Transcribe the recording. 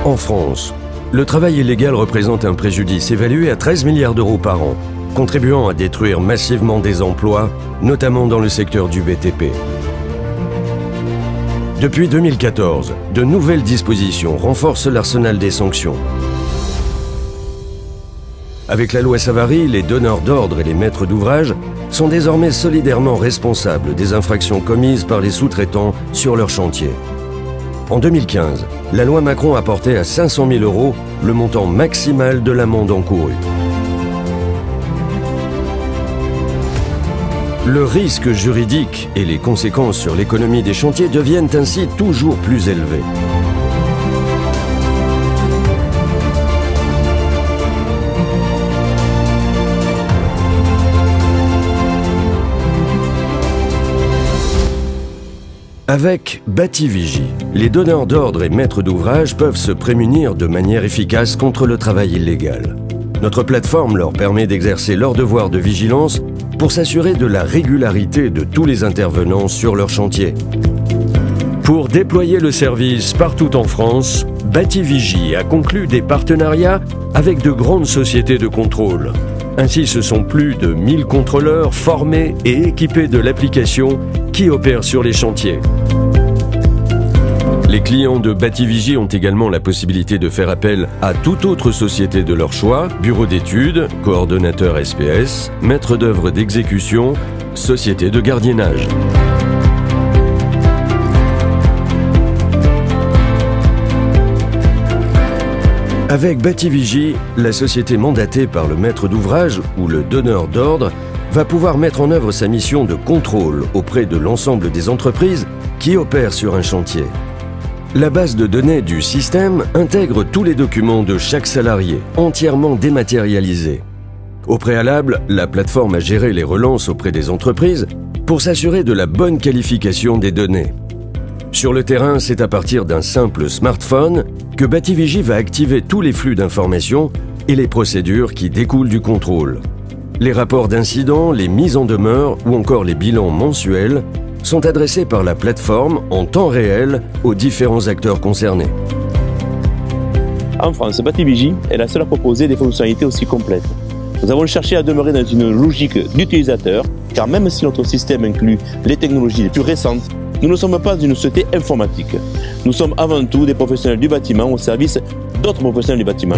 En France, le travail illégal représente un préjudice évalué à 13 milliards d'euros par an, contribuant à détruire massivement des emplois, notamment dans le secteur du BTP. Depuis 2014, de nouvelles dispositions renforcent l'arsenal des sanctions. Avec la loi Savary, les donneurs d'ordre et les maîtres d'ouvrage sont désormais solidairement responsables des infractions commises par les sous-traitants sur leur chantier. En 2015, la loi Macron a porté à 500 000 € le montant maximal de l'amende encourue. Le risque juridique et les conséquences sur l'économie des chantiers deviennent ainsi toujours plus élevés. Avec Bativigie, les donneurs d'ordre et maîtres d'ouvrage peuvent se prémunir de manière efficace contre le travail illégal. Notre plateforme leur permet d'exercer leur devoir de vigilance pour s'assurer de la régularité de tous les intervenants sur leur chantier. Pour déployer le service partout en France, Bativigie a conclu des partenariats avec de grandes sociétés de contrôle. Ainsi, ce sont plus de 1000 contrôleurs formés et équipés de l'application qui opèrent sur les chantiers. Les clients de Bativigie ont également la possibilité de faire appel à toute autre société de leur choix, bureau d'études, coordonnateur SPS, maître d'œuvre d'exécution, société de gardiennage. Avec Bativigie, la société mandatée par le maître d'ouvrage ou le donneur d'ordre va pouvoir mettre en œuvre sa mission de contrôle auprès de l'ensemble des entreprises qui opèrent sur un chantier. La base de données du système intègre tous les documents de chaque salarié, entièrement dématérialisés. Au préalable, la plateforme a géré les relances auprès des entreprises pour s'assurer de la bonne qualification des données. Sur le terrain, c'est à partir d'un simple smartphone que Bativigie va activer tous les flux d'informations et les procédures qui découlent du contrôle. Les rapports d'incidents, les mises en demeure ou encore les bilans mensuels sont adressés par la plateforme en temps réel aux différents acteurs concernés. En France, Bativigie est la seule à proposer des fonctionnalités aussi complètes. Nous avons cherché à demeurer dans une logique d'utilisateur, car même si notre système inclut les technologies les plus récentes, nous ne sommes pas une société informatique. Nous sommes avant tout des professionnels du bâtiment au service d'autres professionnels du bâtiment.